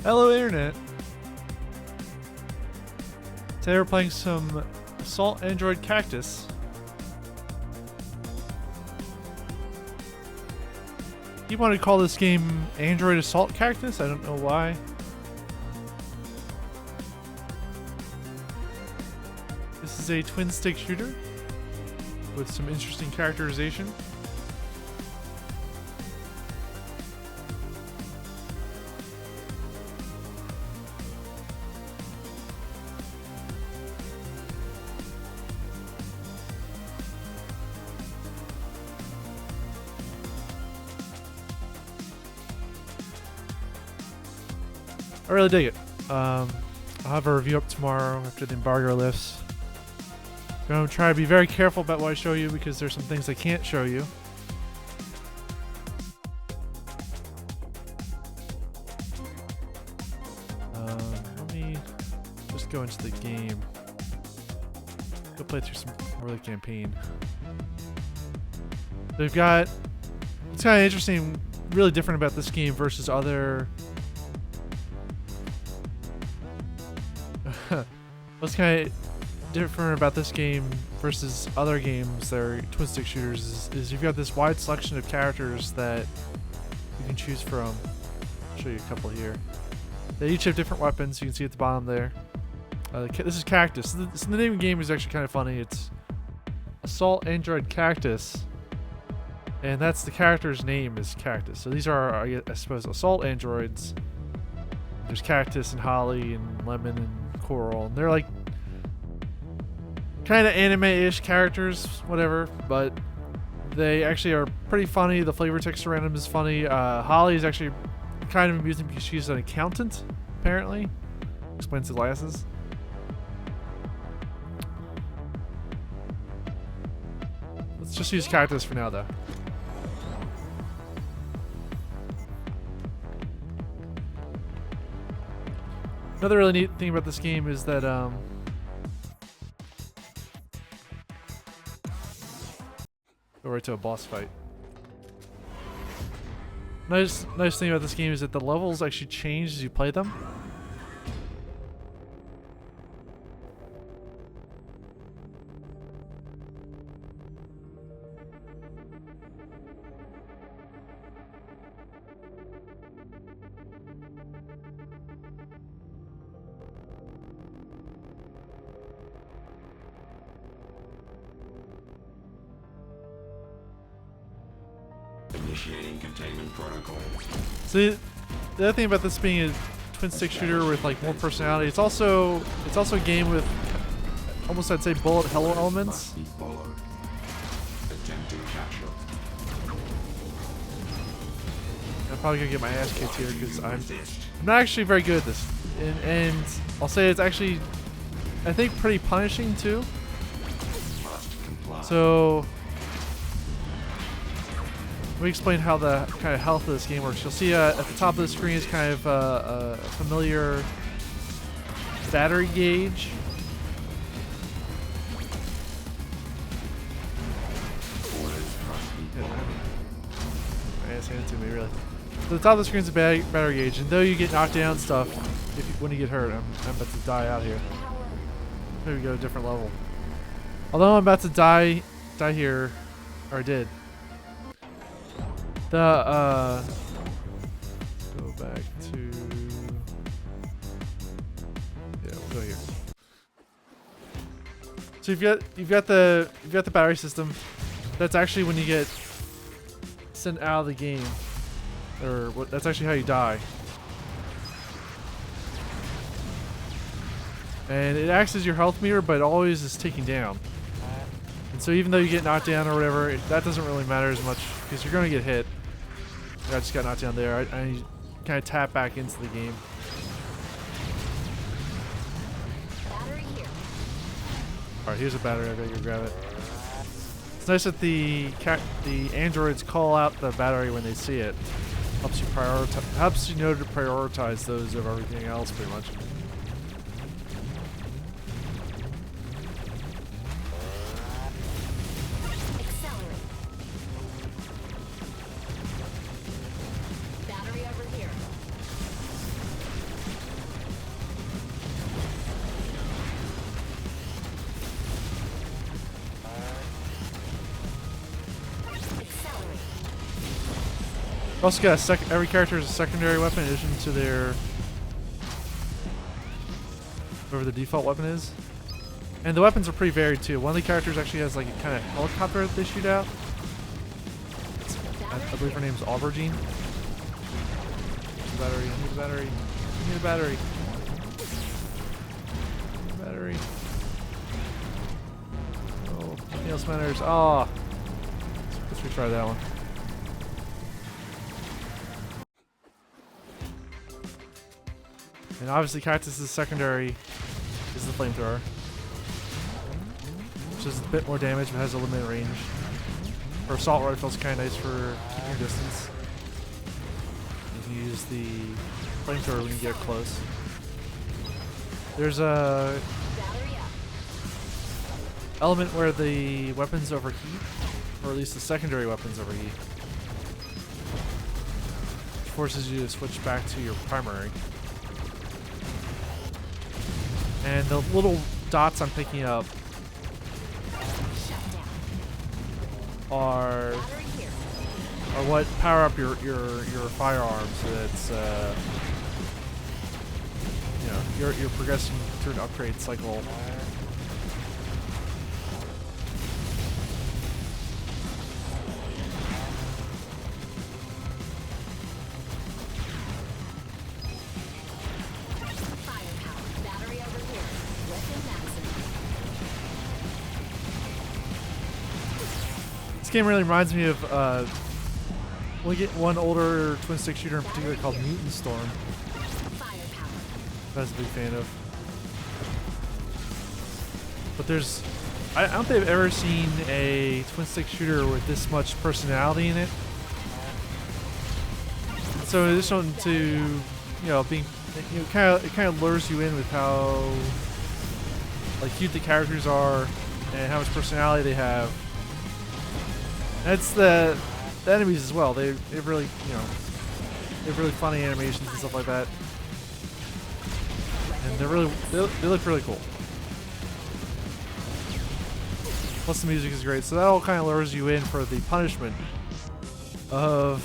Hello, Internet. Today we're playing some Assault Android Cactus. You want to call this game Android Assault Cactus? I don't know why. This is a twin-stick shooter with some interesting characterization. I really dig it. I'll have a review up tomorrow after the embargo lifts. I'm going to try to be very careful about what I show you because there's some things I can't show you. Let me just go into the game. Go play through some more of the campaign. They've got... It's kind of interesting, really different about this game versus other... What's kind of different about this game versus other games that are twin-stick shooters is you've got this wide selection of characters that you can choose from. I'll show you a couple here. They each have different weapons. You can see at the bottom there. This is Cactus. So the name of the game is actually kind of funny. It's Assault Android Cactus, and that's the character's name is Cactus. So these are, I suppose, Assault Androids. There's Cactus and Holly and Lemon and Coral, and they're like kind of anime-ish characters, whatever, but they actually are pretty funny. The flavor text around them is funny. Holly is actually kind of amusing because she's an accountant, apparently. Explains the glasses. Let's just use Cactus for now, though. Another really neat thing about this game is that go right to a boss fight. Nice thing about this game is that the levels actually change as you play them. Initiating containment protocol. So the other thing about this being a twin-stick shooter with like more personality, it's also a game with almost, I'd say, bullet hell elements. Attempting capture. I'm probably gonna get my ass kicked here because I'm not actually very good at this, and I'll say it's actually, I think, pretty punishing too. So let me explain how the kind of health of this game works. You'll see at the top of the screen is kind of a familiar battery gauge. My ass handed to me, really. So the top of the screen is a battery gauge, and though you get knocked down and stuff, when you get hurt, I'm about to die out here. Maybe we go to a different level. Although I'm about to die here, or I did. Go back to, yeah, we'll go here. So you've got the battery system. That's actually when you get sent out of the game, or what? That's actually how you die. And it acts as your health meter, but it always is ticking down. And so even though you get knocked down or whatever, that doesn't really matter as much because you're going to get hit. I just got knocked down there. I kind of tap back into the game. Alright, here's a battery. I gotta go grab it. It's nice that the androids call out the battery when they see it. Helps you know to prioritize those over everything else, pretty much. Also got every character has a secondary weapon in addition to their whatever the default weapon is. And the weapons are pretty varied too. One of the characters actually has like a kind of helicopter that they shoot out. I believe her name's Aubergine. Battery, I need a battery. I need a battery. Battery. Oh, nothing else matters. Ah. Let's retry that one. And obviously Cactus's secondary is the flamethrower, which does a bit more damage but has a limited range. Her assault rifle is kind of nice for keeping your distance. You can use the flamethrower when you get close. There's a element where the weapons overheat, or at least the secondary weapons overheat, which forces you to switch back to your primary. And the little dots I'm picking up are what power up your firearm, so that's you know, you're progressing through an upgrade cycle. This game really reminds me of we get one older twin stick shooter in particular called Mutant Storm. I was a big fan of. But I don't think I've ever seen a twin stick shooter with this much personality in it. And so in addition to, you know, being, you know, it kind of lures you in with how like cute the characters are and how much personality they have. That's the enemies as well. They've really, you know, they have really funny animations and stuff like that, and they look really cool. Plus the music is great, so that all kind of lures you in for the punishment of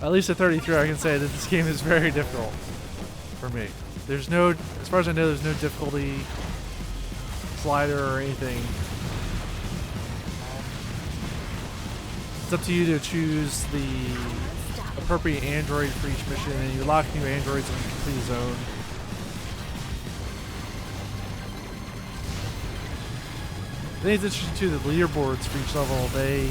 at least at 33. I can say that this game is very difficult for me. There's no, as far as I know, there's no difficulty slider or anything. It's up to you to choose the appropriate android for each mission, and you lock new androids in a complete zone. I think it's interesting too, the leaderboards for each level, they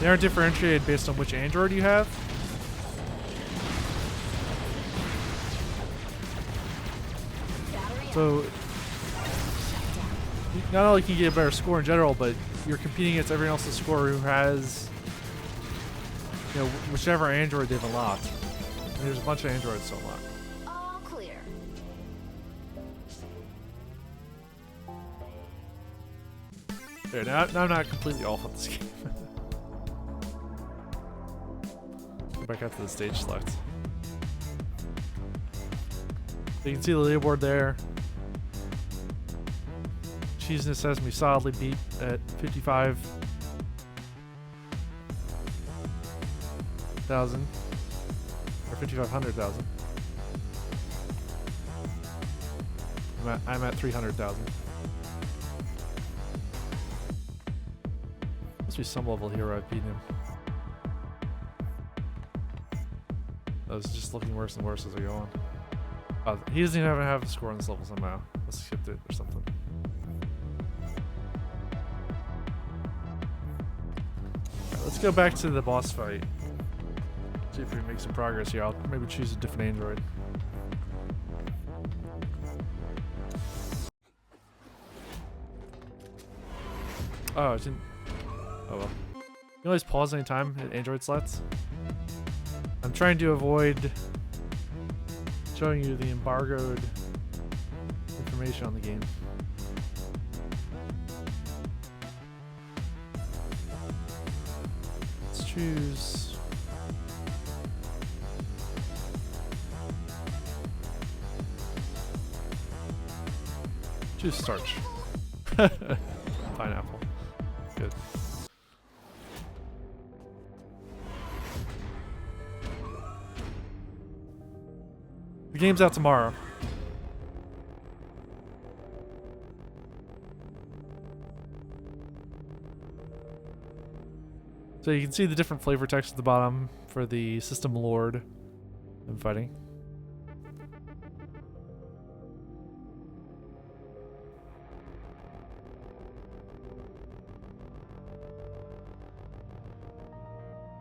aren't differentiated based on which android you have. So not only can you get a better score in general, but you're competing against everyone else's score who has, you know, whichever android they've unlocked. And there's a bunch of androids to unlock. All clear. There, now I'm not completely off on this game. Go back out to the stage select. You can see the leaderboard there. Cheesiness has me solidly beat at 55,000 or 55,000. I'm at 300,000. Must be some level here where I've beaten him. I was just looking worse and worse as I go on. He doesn't even have a score on this level somehow. Let's skip it or something. Right, let's go back to the boss fight. See if we can make some progress here. I'll maybe choose a different android. Oh, it didn't. Oh well. You can always pause anytime at android slots. I'm trying to avoid showing you the embargoed information on the game. Let's choose Choose starch. Pineapple. Good. The game's out tomorrow. So you can see the different flavor text at the bottom for the system lord I'm fighting.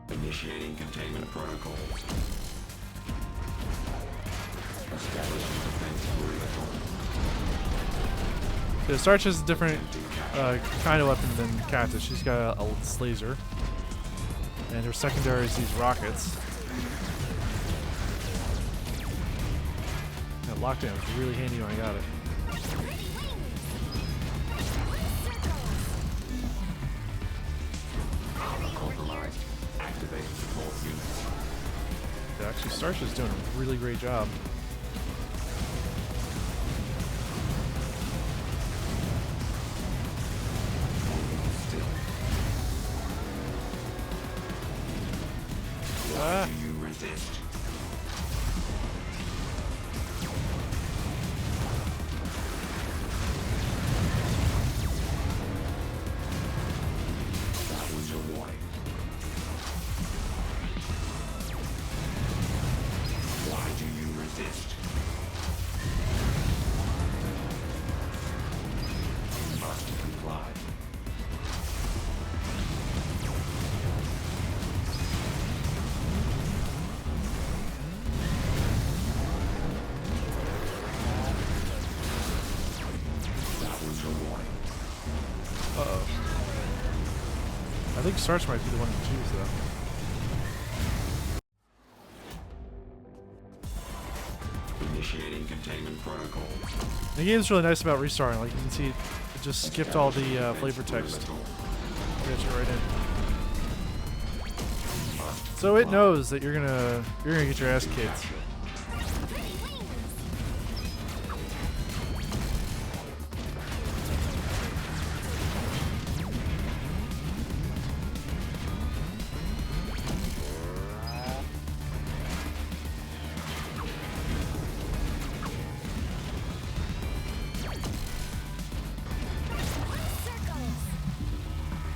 Initiating containment protocols. Establishing defense perimeter. So Starch has a different kind of weapon than Cactus. She's got a laser. And her secondary is these rockets. That lockdown was really handy when I got it. Compromised. Activate support units. Yeah, actually, Starch is doing a really great job. Why do you resist? That was your warning. Why do you resist? You must comply. Uh-oh. I think Starch might be the one to choose, though. Initiating containment protocol. The game's really nice about restarting. Like, you can see it just skipped all the flavor text. Gets you right in. So it knows that you're gonna get your ass kicked.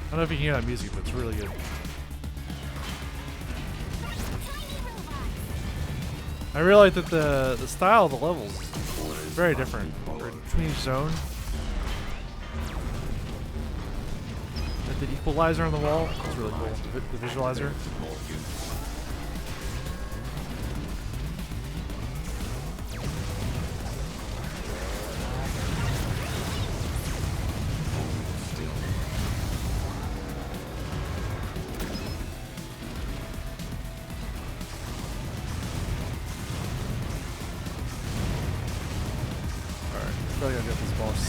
I don't know if you can hear that music, but it's really good. I realize that the style of the levels is very different between each zone. Like the equalizer on the wall is really cool. The visualizer. Probably gotta get this boss.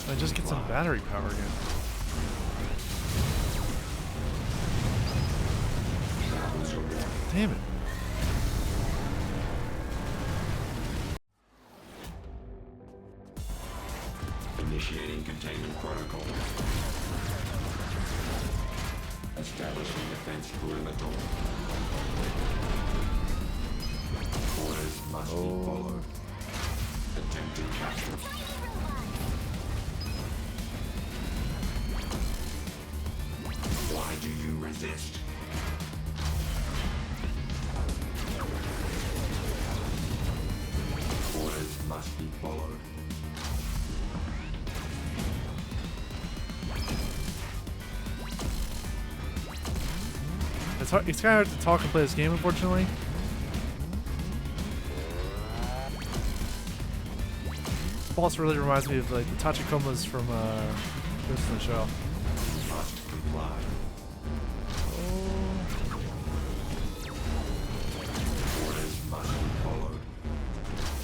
I just get some battery power again. Damn it. Initiating containment protocol. Establishing defense perimeter. Orders must be followed. Attempting capture. Why do you resist? Orders must be followed. It's kind of hard to talk and play this game, unfortunately. This boss really reminds me of like the Tachikomas from Ghost in the Shell. Must comply. Orders must be followed.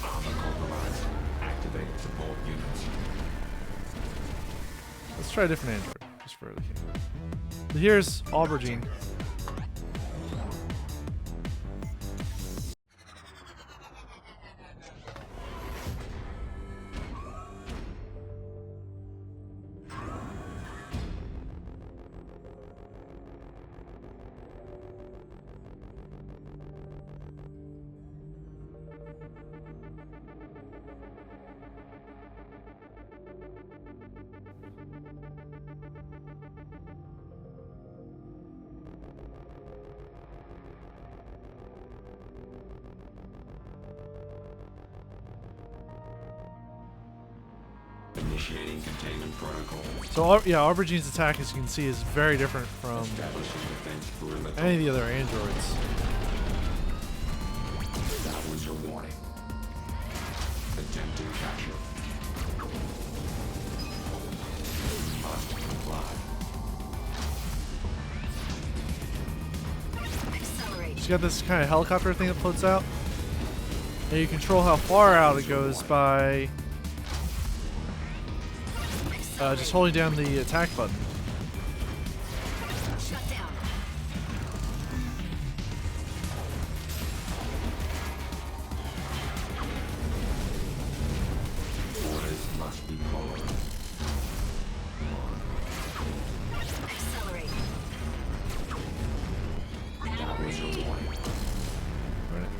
Armor compromised. Activate support units. Let's try a different android, just for the game. So here's Aubergine. Initiating containment protocol. So yeah, Aubergine's attack, as you can see, is very different from Establishing defense perimeter. any of the other androids. That was your warning. Attempting capture. Must comply. Accelerate. She's got this kind of helicopter thing that floats out, and you control how far out it goes by just holding down the attack button. Shut down. Orders must be followed. Accelerate. That was your warning. Right.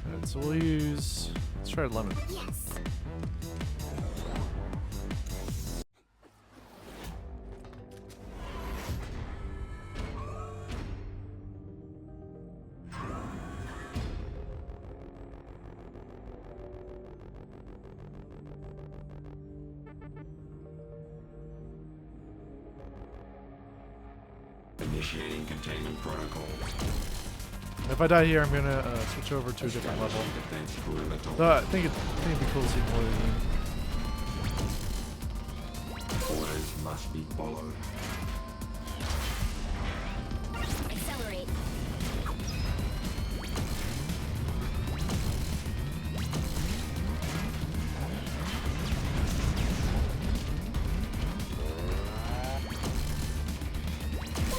Alright, so we'll use. Let's try lemon. Yes. Initiating containment protocol. If I die here, I'm gonna switch over to a different level. Defense perimeter. So I think it'd be cool to see more of the game. Orders must be followed. Accelerate.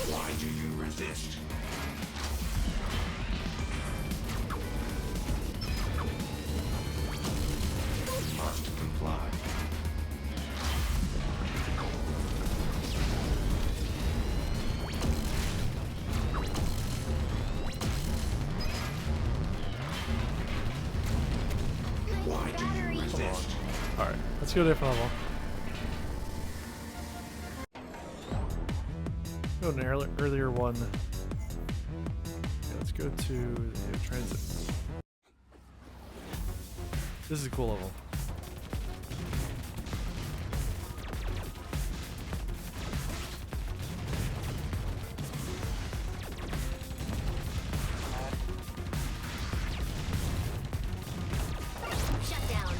Why do you resist? Must comply. Why do you resist? Alright, let's go to a different level. Go to an earlier one. Yeah, let's go to the transit. This is a cool level. Shut down.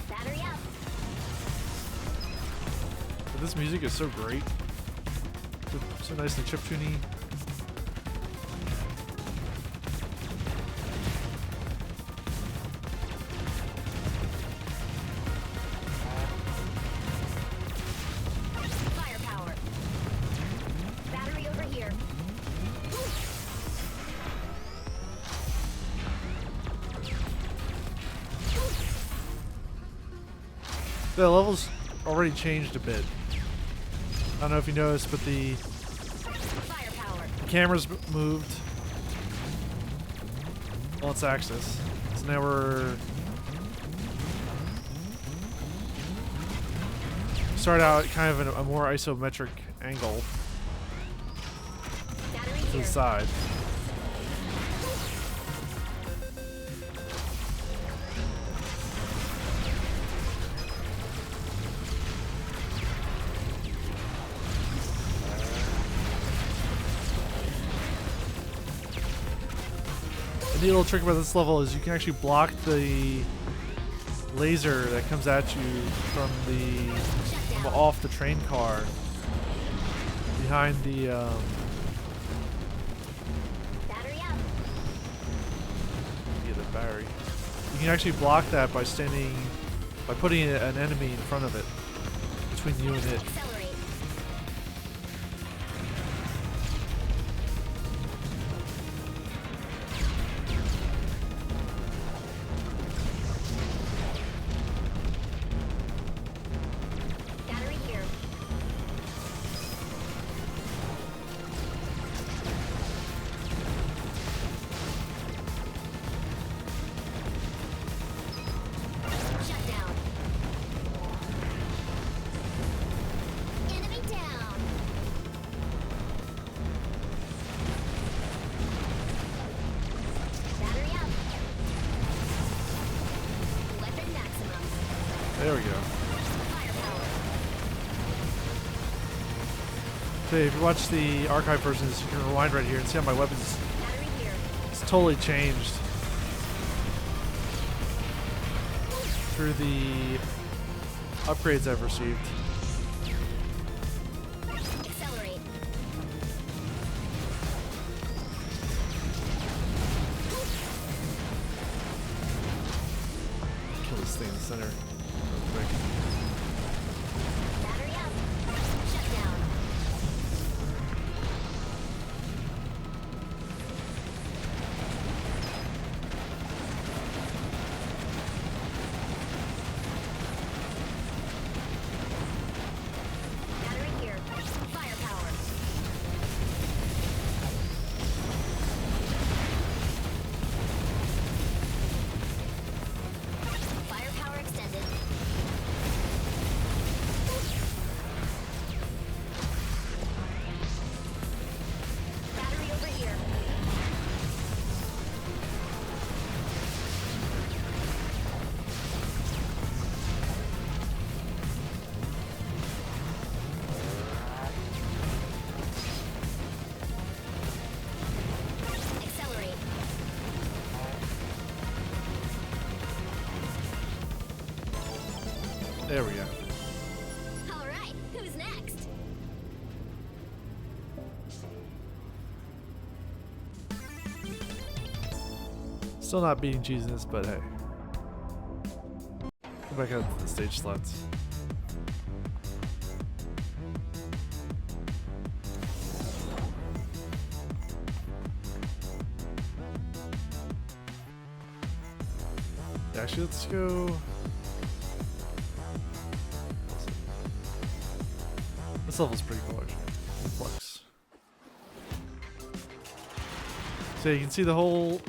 Battery up. But this music is so great. So nice and chiptune-y. Firepower. Battery over here. The level's already changed a bit. I don't know if you noticed, but the Firepower. camera's moved on its axis. So now we're start out kind of in a more isometric angle Battery to the here. side. The neat little trick about this level is you can actually block the laser that comes at you from Shut down. off the train car behind the get a battery. You can actually block that by putting an enemy in front of it, between you and it. Accelerate. Battery here. Shut down. Enemy down. Battery up. Weapon maximum. There we go. Firepower. So if you watch the archive versions, you can rewind right here and see how my weapons Battery here. it's totally changed through the upgrades I've received. Accelerate. Kill this thing in the center real quick. Battery up. Shut down. Battery here. Firepower. Firepower extended. Battery over here. Accelerate. There we go. All right, who's next? Still not beating Jesus, but hey. Go back out to the stage slots. Actually, let's go. This level's pretty cool, actually. Flux. So you can see the whole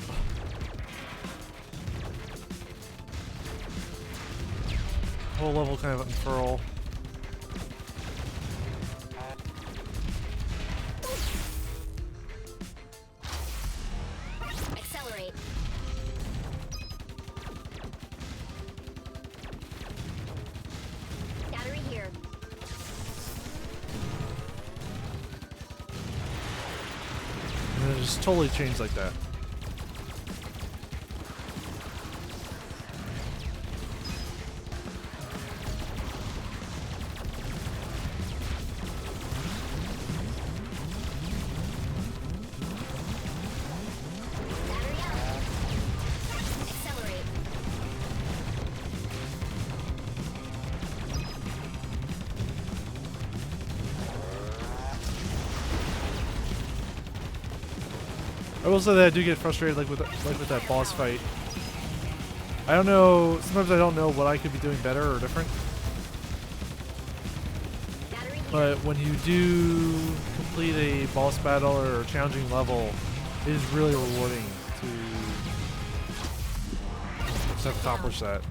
level kind of unfurl. Accelerate. Battery here. And then it just totally changed like that. Battery up. Accelerate. I will say that I do get frustrated like with that boss fight. I don't know, sometimes I don't know what I could be doing better or different. Battery here. But when you do complete a boss battle or a challenging level, it is really rewarding to accomplish that.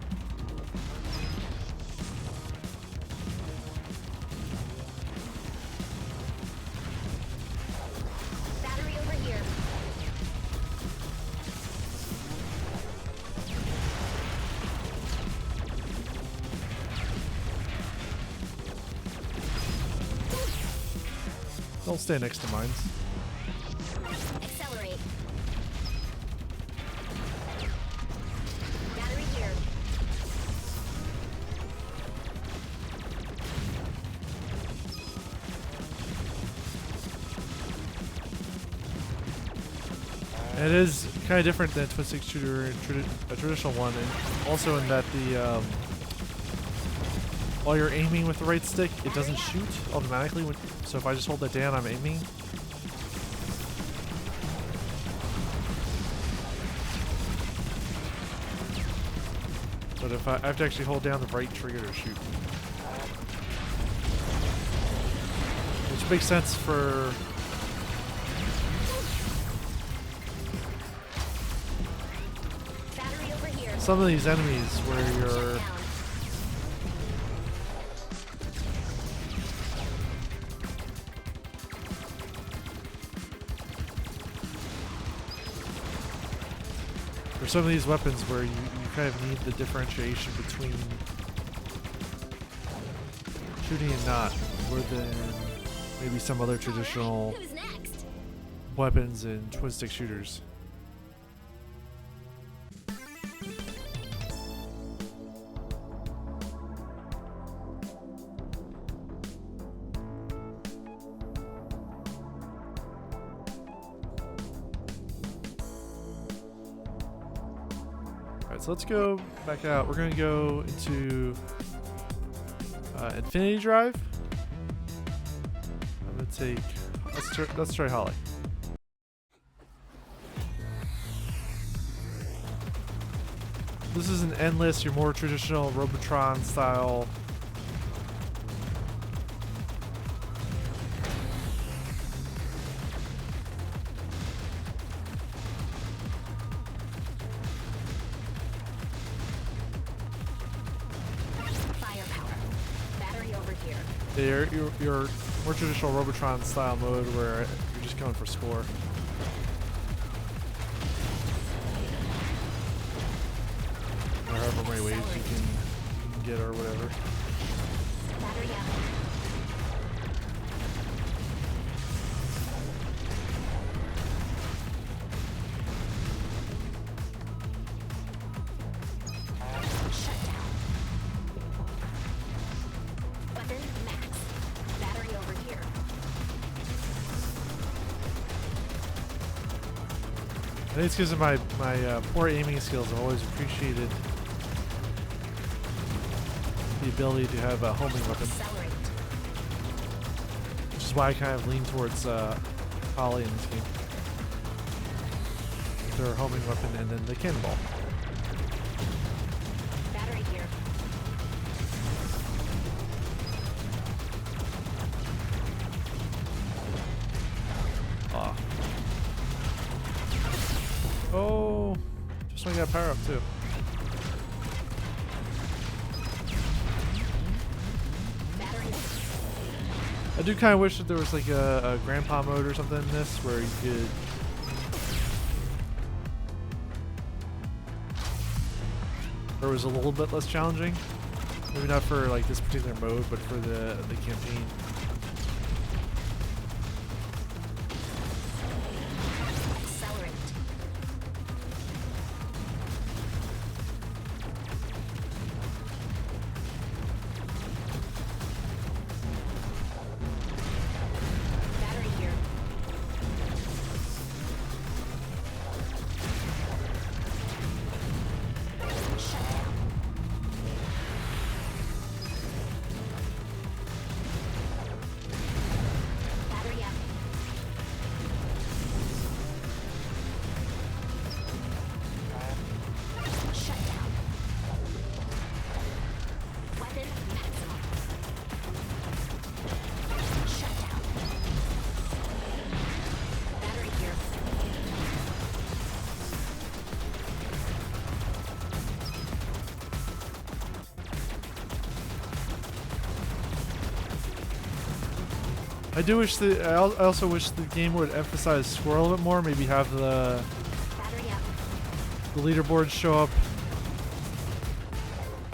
Battery over here. Don't stay next to mines. Accelerate. Battery here. And it is kind of different than a twin stick shooter, a traditional one, and also in that the while you're aiming with the right stick, it doesn't shoot automatically. So if I just hold that down, I'm aiming. But if I have to actually hold down the right trigger to shoot. Which makes sense for Battery over here. some of these enemies where you're Down. for some of these weapons where you kind of need the differentiation between shooting and not, more than maybe some other traditional Who's next? weapons in twin stick shooters. Alright, so let's go back out. We're gonna go into Infinity Drive. I'm gonna take. Let's try Holly. This is an endless, your more traditional Robotron style. Firepower. Battery over here. Your more traditional Robotron style mode where you're just going for score. Or however many waves you can get or whatever. Battery up. Shut down. Weapon max. Battery over here. I think it's because of my poor aiming skills. I've always appreciated the ability to have a homing weapon, Accelerate. which is why I kind of lean towards Holly in this game. Their homing weapon and then the cannonball. Battery here. Ah. Oh, just when I got power up too. Battery up. I do kind of wish that there was like a grandpa mode or something in this where you could where it was a little bit less challenging. Maybe not for like this particular mode, but for the campaign. Accelerate. Battery here. Shut down. Battery up. Shut down. Weapon maximum. Shut down. Battery here. I do wish that I also wish the game would emphasize score a little bit more. Maybe have the Battery up. leaderboards show up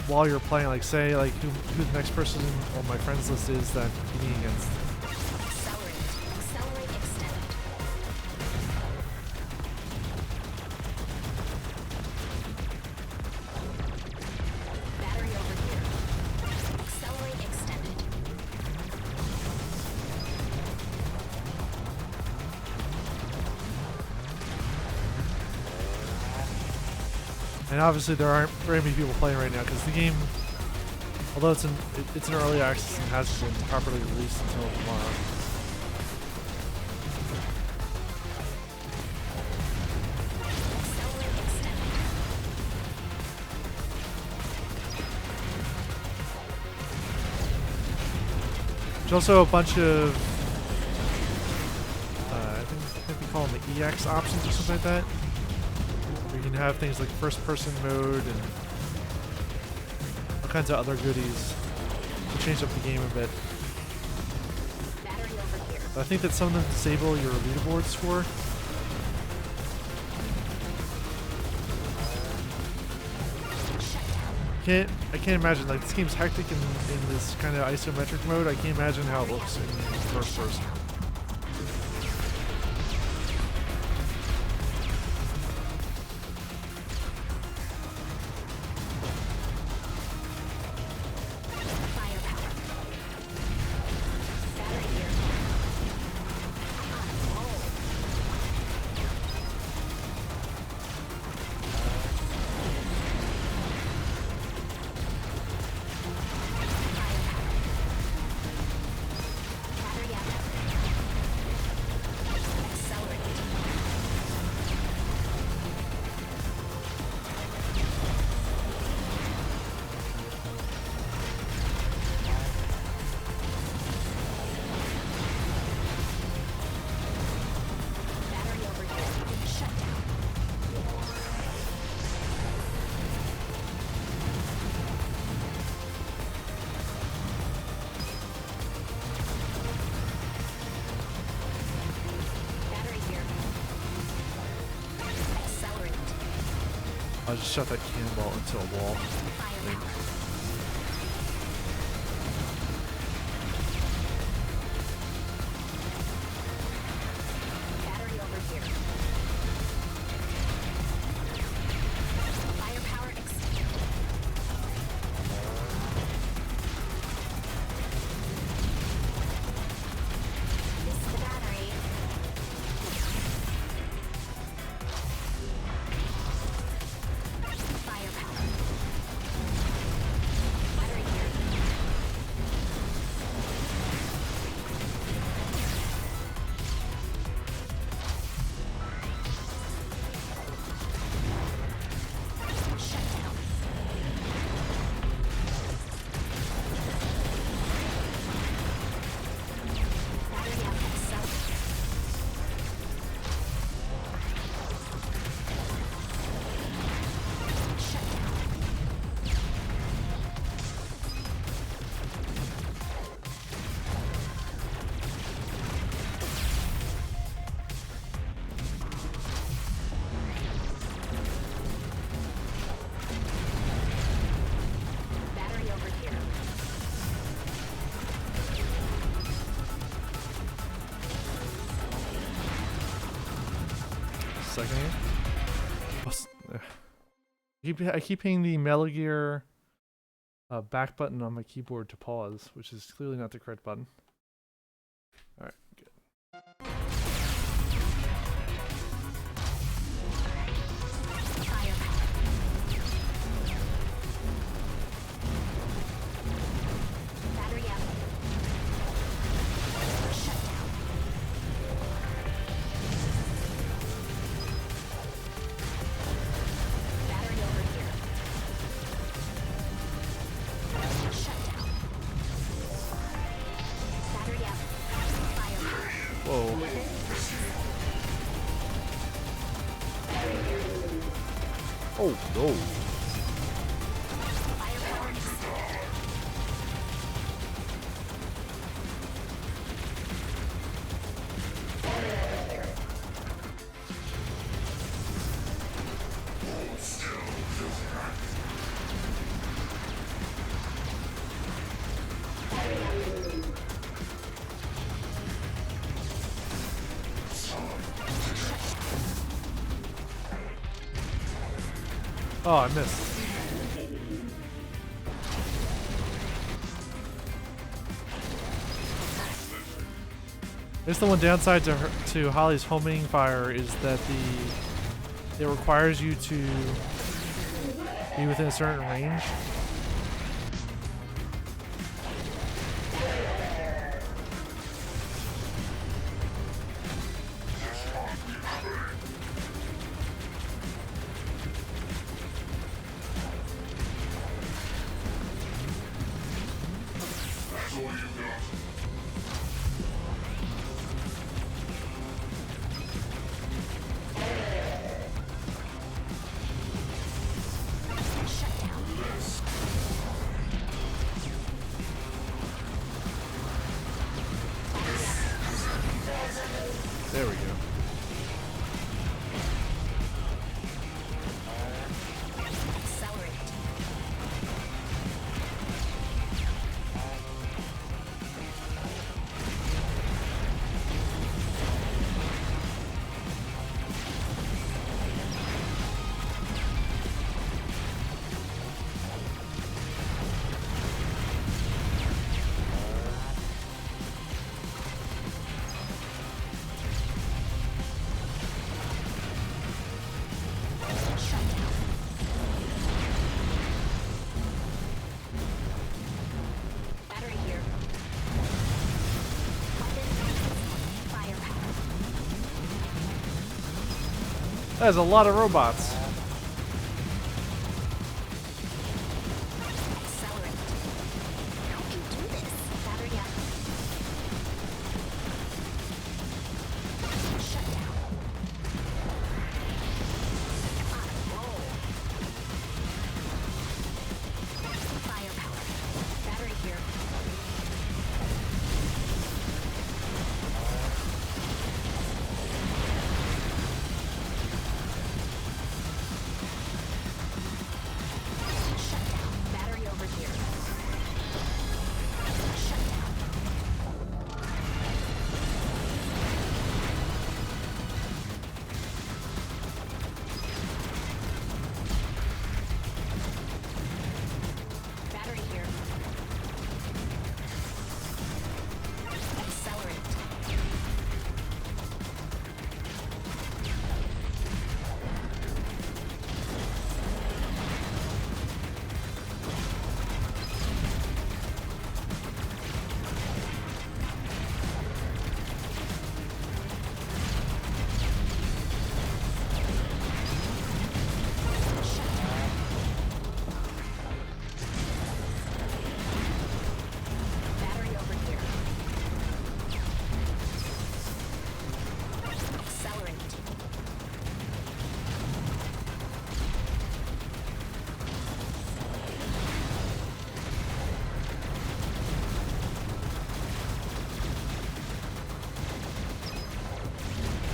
while you're playing. Like say like who the next person on my friends list is that I'm competing against. Accelerate. Accelerate extend. Battery over here. Accelerate extended. And obviously there aren't very many people playing right now because the game, although it's in early access and hasn't been properly released until tomorrow. There's also a bunch of, I think they call them the EX options or something like that. Where you can have things like first-person mode and all kinds of other goodies to change up the game a bit. But I think that some of them disable your leaderboard score. I can't imagine, like, this game's hectic in this kind of isometric mode. I can't imagine how it looks in first person. I'll just shot that cannonball into a wall. Battery over here. Firepower exceeded. This is the battery. Firepower. Battery here. Shut down. Battery up. Accelerate. Shut down. Battery over here. Second here. I keep hitting the Metal Gear back button on my keyboard to pause, which is clearly not the correct button. Alright, good. Firepower. Battery up. Shut down. Battery over here. Shut down. Battery up. Firepower. Whoa. Oh no. Firepower exceeded. Oh, I missed. It's the one downside to Holly's homing fire is that it requires you to be within a certain range. There we go. Accelerate. Battery here. Firepower. That's a lot of robots. Accelerate. I can do this. Battery up. Shut down. On a roll. Firepower. Battery here. Shut down. Battery over here. Shut down. Battery here. Accelerate. Battery over here. Accelerate.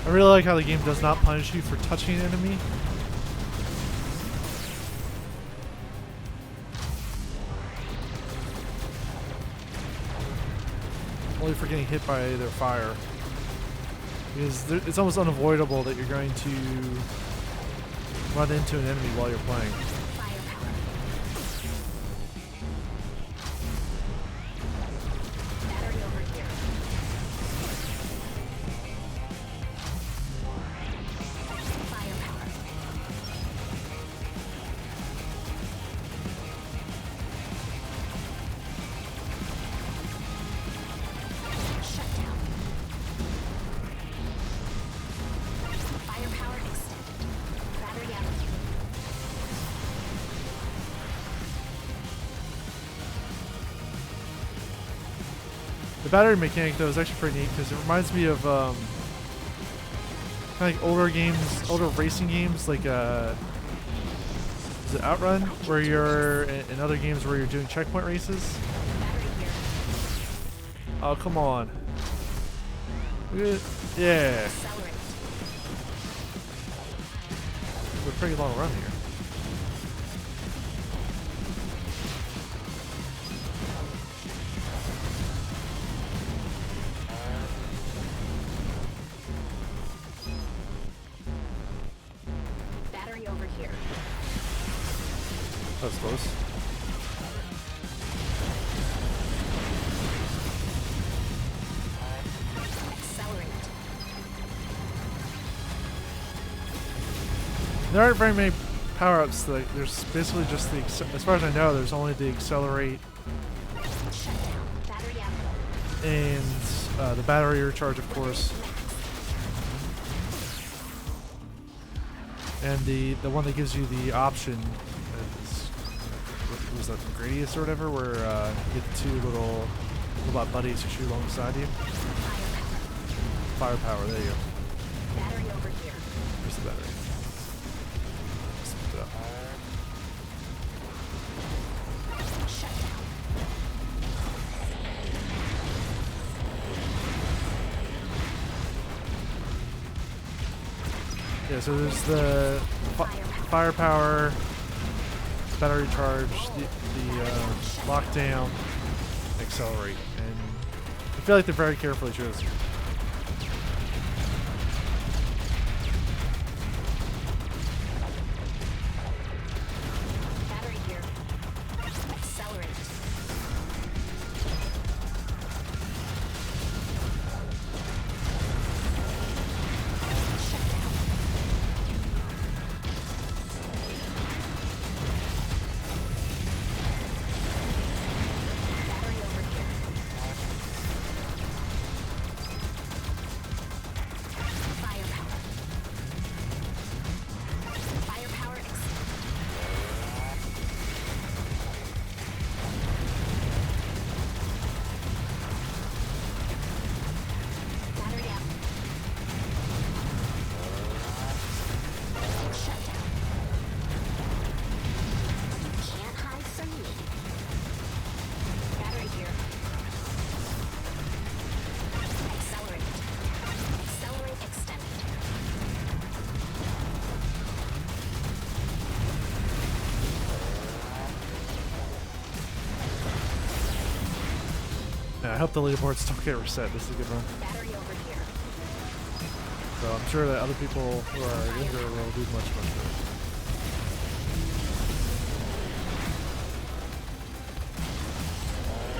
I really like how the game does not punish you for touching an enemy. Only for getting hit by their fire. Because it's almost unavoidable that you're going to run into an enemy while you're playing. Firepower. Battery over here. Firepower. Shut down. Firepower extended. Battery out. The battery mechanic though is actually pretty neat because it reminds me of kind of like older games, older racing games like is it Outrun, where you're in other games where you're doing checkpoint races. Battery here. Oh come on. Yeah, Accelerate. we're pretty long run here. Battery over here. That's close. Accelerate. There aren't very many power-ups. Like there's basically just the, as far as I know, there's only the accelerate Shutdown. Battery out. and the battery recharge, of course, and the one that gives you the option is, what was that, Gradius or whatever, where you get the two little robot buddies who shoot alongside you. Firepower. There you go. Battery over here. Where's the battery? Just put it up. Shutdown. Yeah, so there's the firepower, battery charge, the lockdown, accelerate, and I feel like they're very carefully chosen. Battery here. Accelerate. Shutdown. Battery over here. Firepower. Firepower extended. Battery out. Shutdown. You can't hide from me. Battery here. Accelerate. Accelerate extended. Yeah, I hope the leaderboards don't get reset. This is a good run. Battery over here. So I'm sure that other people who are younger will do much better.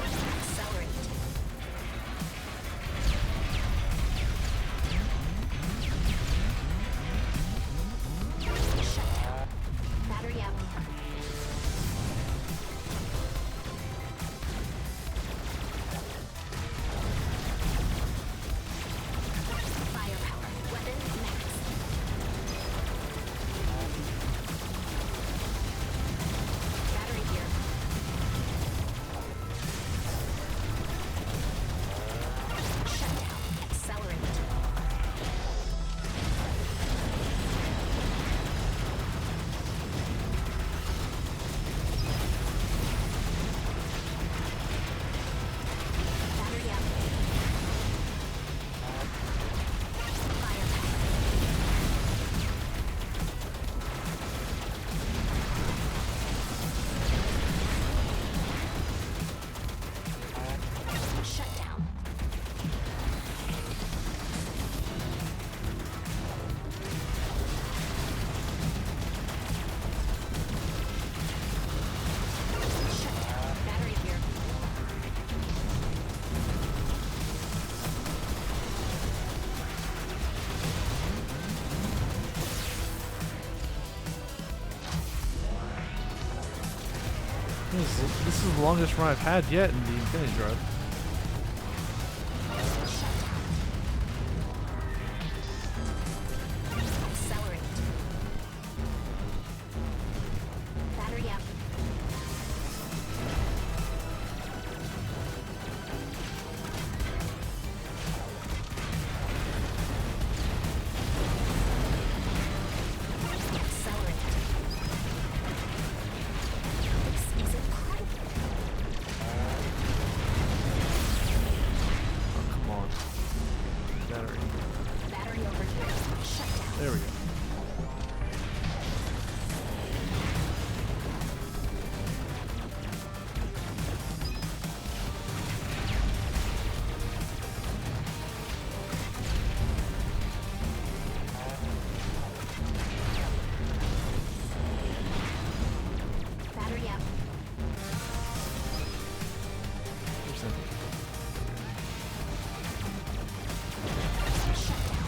Accelerate. Shutdown. Battery out. Firepower. Weapon max. Battery here. Shutdown. Accelerate. Battery out. Firepower. Shutdown. Shutdown. Battery here. This is the longest run I've had yet in the Infinity Drive. Shutdown. Accelerate. Battery out. Accelerate. This is incredible. Oh, come on. Battery. Battery over here. Shutdown. There we go. Battery out. Where's that? Shutdown.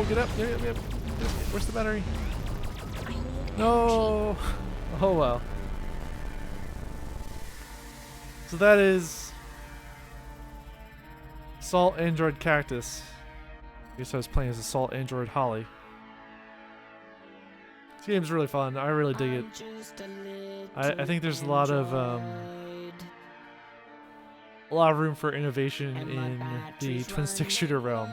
get up. Yep. Where's the battery? No. Oh well. So that is Assault Android Cactus. I guess I was playing as Assault Android Holly. This game's really fun. I really dig it. I think there's a lot of room for innovation in the twin stick shooter realm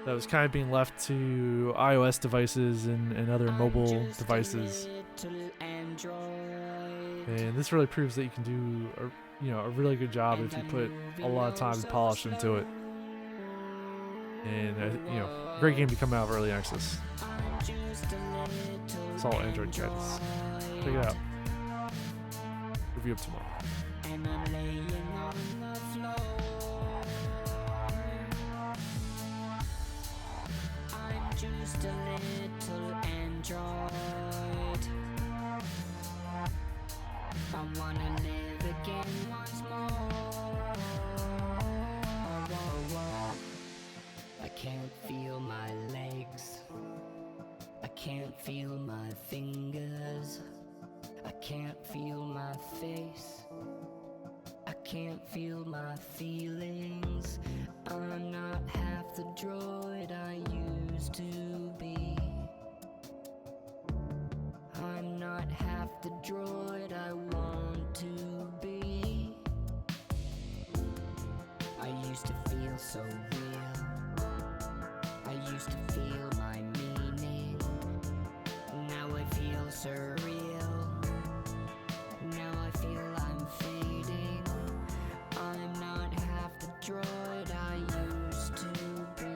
that was kind of being left to iOS devices and other mobile devices. And this really proves that you can do a really good job if you put a lot of time and polish into it. And great game to come out of early access. It's all Android Cactus. Check it out. Review up tomorrow. Just a little android. I wanna live again once more. I can't feel my legs. I can't feel my fingers. I can't feel my face. I can't feel my feelings. I'm not half the droid I used to be. I'm not half the droid I want to be. I used to feel so real. I used to feel my meaning. Now I feel surreal. Now I feel I'm fading. I'm not half the droid I used to be.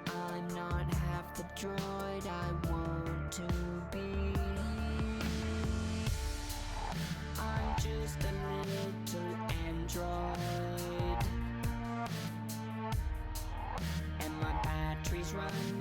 I'm not half the droid I want to be. I'm just a little android, and my battery's running